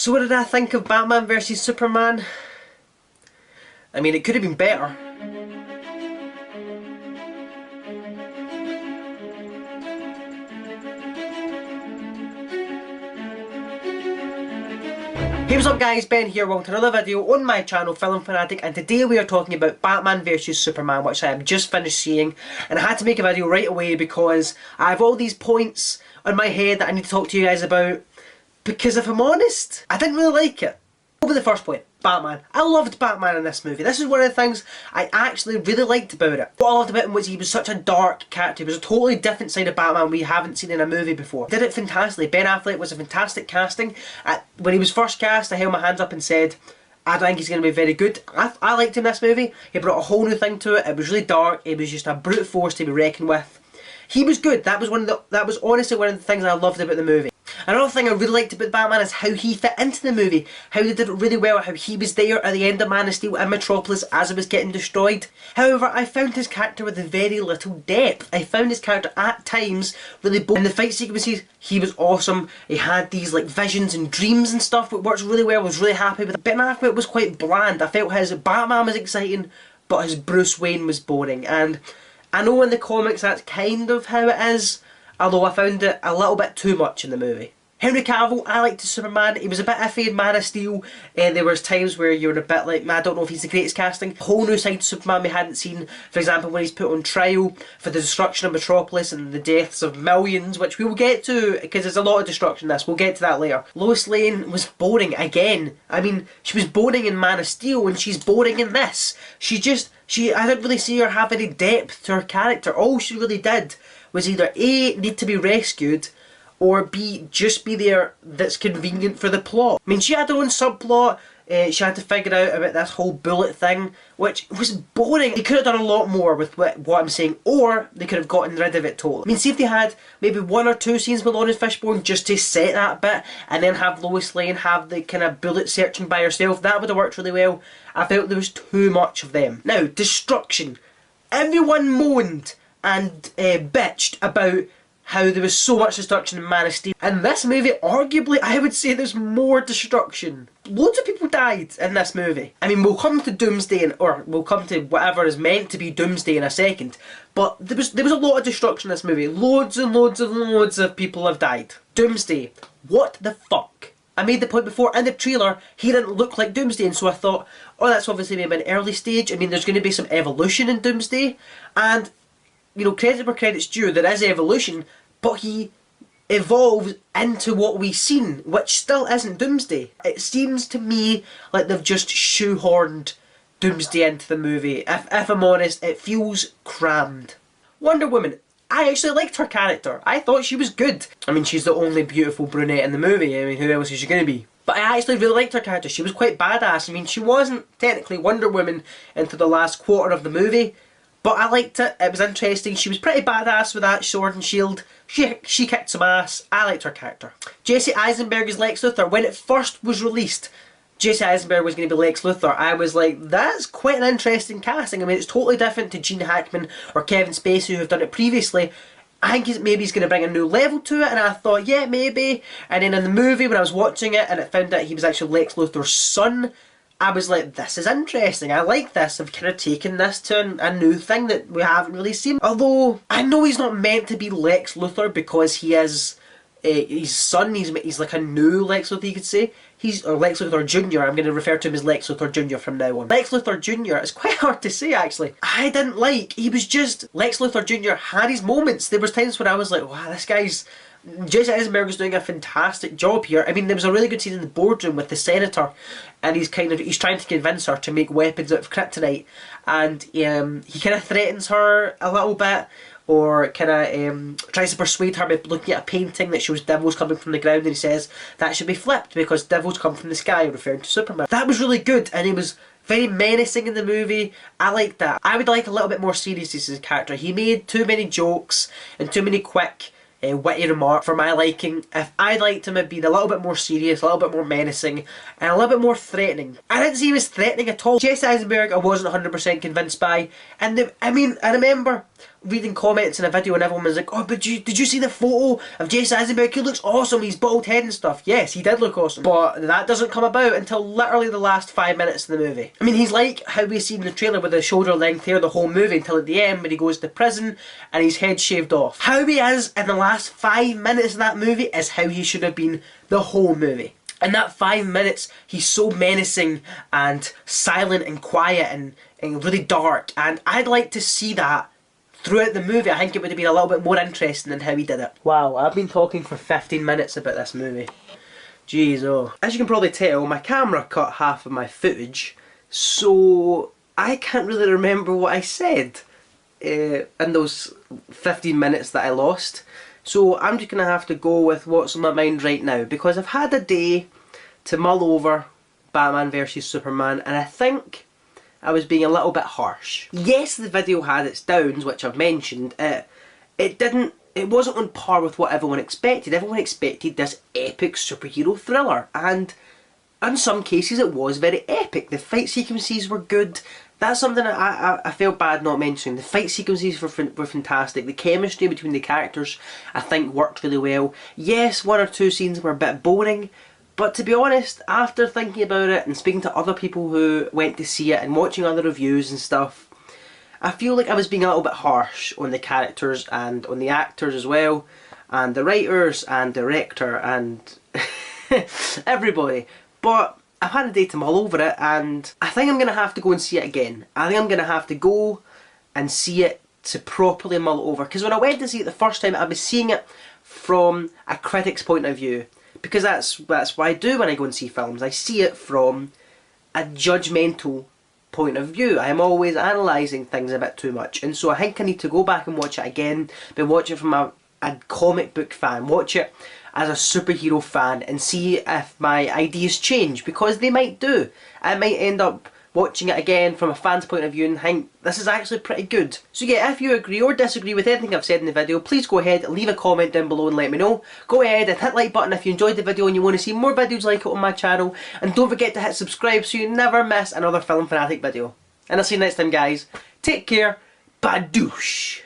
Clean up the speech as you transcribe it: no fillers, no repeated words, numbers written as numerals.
So what did I think of Batman vs Superman? I mean, it could have been better. Hey, what's up guys, Ben here, welcome to another video on my channel, FilmFanatic, and today we are talking about Batman vs Superman, which I have just finished seeing, and I had to make a video right away because I have all these points on my head that I need to talk to you guys about, because if I'm honest, I didn't really like it. Over the first point, Batman. I loved Batman in this movie. This is one of the things I actually really liked about it. What I loved about him was he was such a dark character. He was a totally different side of Batman we haven't seen in a movie before. He did it fantastically. Ben Affleck was a fantastic casting. When he was first cast, I held my hands up and said, I think he's going to be very good. I liked him in this movie. He brought a whole new thing to it. It was really dark. It was just a brute force to be reckoned with. He was good. That was honestly one of the things I loved about the movie. Another thing I really liked about Batman is how he fit into the movie. How they did it really well, how he was there at the end of Man of Steel in Metropolis as it was getting destroyed. However, I found his character with very little depth. I found his character at times really boring. In the fight sequences, he was awesome. He had these like visions and dreams and stuff, which works really well. I was really happy with it. Ben Affleck was quite bland. I felt his Batman was exciting, but his Bruce Wayne was boring. And I know in the comics that's kind of how it is, although I found it a little bit too much in the movie. Henry Cavill, I liked his Superman. He was a bit iffy in Man of Steel, and there was times where you were a bit like, I don't know if he's the greatest casting. A whole new side to Superman we hadn't seen. For example, when he's put on trial for the destruction of Metropolis and the deaths of millions, which we will get to, because there's a lot of destruction in this. We'll get to that later. Lois Lane was boring again. I mean, she was boring in Man of Steel, and she's boring in this. I didn't really see her have any depth to her character. All she really did was either A, need to be rescued, or B, just be there that's convenient for the plot. I mean, she had her own subplot, she had to figure out about this whole bullet thing, which was boring. They could have done a lot more with what I'm saying, or they could have gotten rid of it totally. I mean, see if they had maybe 1 or 2 scenes with Lawrence Fishburne just to set that bit, and then have Lois Lane have the kind of bullet searching by herself. That would have worked really well. I felt there was too much of them. Now, destruction. Everyone moaned and bitched about how there was so much destruction in Man of Steel. In this movie, arguably, I would say there's more destruction. Loads of people died in this movie. I mean, we'll come to Doomsday, or we'll come to whatever is meant to be Doomsday in a second, but there was a lot of destruction in this movie. Loads and loads and loads of people have died. Doomsday, what the fuck? I made the point before, in the trailer, he didn't look like Doomsday, and so I thought, oh, that's obviously maybe an early stage. I mean, there's going to be some evolution in Doomsday, and, you know, credit where credit's due, there is evolution, but he evolves into what we've seen, which still isn't Doomsday. It seems to me like they've just shoehorned Doomsday into the movie. If I'm honest, it feels crammed. Wonder Woman. I actually liked her character. I thought she was good. I mean, she's the only beautiful brunette in the movie. I mean, who else is she going to be? But I actually really liked her character. She was quite badass. I mean, she wasn't technically Wonder Woman until the last quarter of the movie, but I liked it. It was interesting. She was pretty badass with that sword and shield. She kicked some ass. I liked her character. Jesse Eisenberg's Lex Luthor. When it first was released, Jesse Eisenberg was going to be Lex Luthor. I was like, that's quite an interesting casting. I mean, it's totally different to Gene Hackman or Kevin Spacey, who have done it previously. I think maybe he's going to bring a new level to it, and I thought, yeah, maybe. And then in the movie, when I was watching it, and it found out he was actually Lex Luthor's son, I was like, this is interesting. I like this. I've kind of taken this to a new thing that we haven't really seen. Although, I know he's not meant to be Lex Luthor because he is his son. He's like a new Lex Luthor, you could say. Or Lex Luthor Jr. I'm going to refer to him as Lex Luthor Jr. from now on. Lex Luthor Jr. is quite hard to say, actually. I didn't like. He was just... Lex Luthor Jr. had his moments. There was times when I was like, wow, this guy's... Jesse Eisenberg is doing a fantastic job here. I mean, there was a really good scene in the boardroom with the senator, and he's trying to convince her to make weapons out of kryptonite, and he kind of threatens her a little bit, or kind of tries to persuade her by looking at a painting that shows devils coming from the ground, and he says that should be flipped because devils come from the sky, referring to Superman. That was really good, and he was very menacing in the movie. I liked that. I would like a little bit more seriousness as a character. He made too many jokes and too many quick witty remark for my liking. If I'd liked him, it'd be a little bit more serious, a little bit more menacing, and a little bit more threatening. I didn't see he was threatening at all. Jesse Eisenberg I wasn't 100% convinced by, and I remember reading comments in a video and everyone was like, oh, but did you see the photo of Jason Eisenberg? He looks awesome, he's bald head and stuff. Yes, he did look awesome. But that doesn't come about until literally the last 5 minutes of the movie. I mean, he's like how we see in the trailer with the shoulder length hair the whole movie until at the end when he goes to prison and his head shaved off. How he is in the last 5 minutes of that movie is how he should have been the whole movie. In that 5 minutes, he's so menacing and silent and quiet and really dark, and I'd like to see that throughout the movie. I think it would have been a little bit more interesting than how he did it. Wow, I've been talking for 15 minutes about this movie. Jeez, oh. As you can probably tell, my camera cut half of my footage, so I can't really remember what I said in those 15 minutes that I lost. So I'm just going to have to go with what's on my mind right now, because I've had a day to mull over Batman vs Superman, and I think I was being a little bit harsh. Yes, the video had its downs, which I've mentioned. It wasn't on par with what everyone expected. Everyone expected this epic superhero thriller, and in some cases it was very epic. The fight sequences were good. That's something I felt bad not mentioning. The fight sequences were fantastic. The chemistry between the characters, I think, worked really well. Yes, one or two scenes were a bit boring, but to be honest, after thinking about it and speaking to other people who went to see it and watching other reviews and stuff, I feel like I was being a little bit harsh on the characters and on the actors as well, and the writers and director and everybody. But I've had a day to mull over it, and I think I'm going to have to go and see it again. I think I'm going to have to go and see it to properly mull over, because when I went to see it the first time, I was seeing it from a critic's point of view. Because that's what I do when I go and see films. I see it from a judgmental point of view. I am always analysing things a bit too much, and so I think I need to go back and watch it again, but watch it from a comic book fan, watch it as a superhero fan, and see if my ideas change, because they might do. I might end up watching it again from a fan's point of view and think this is actually pretty good. So yeah, if you agree or disagree with anything I've said in the video, please go ahead and leave a comment down below and let me know. Go ahead and hit the like button if you enjoyed the video and you want to see more videos like it on my channel, and don't forget to hit subscribe so you never miss another FilmFanatic video. And I'll see you next time, guys. Take care. Badoosh.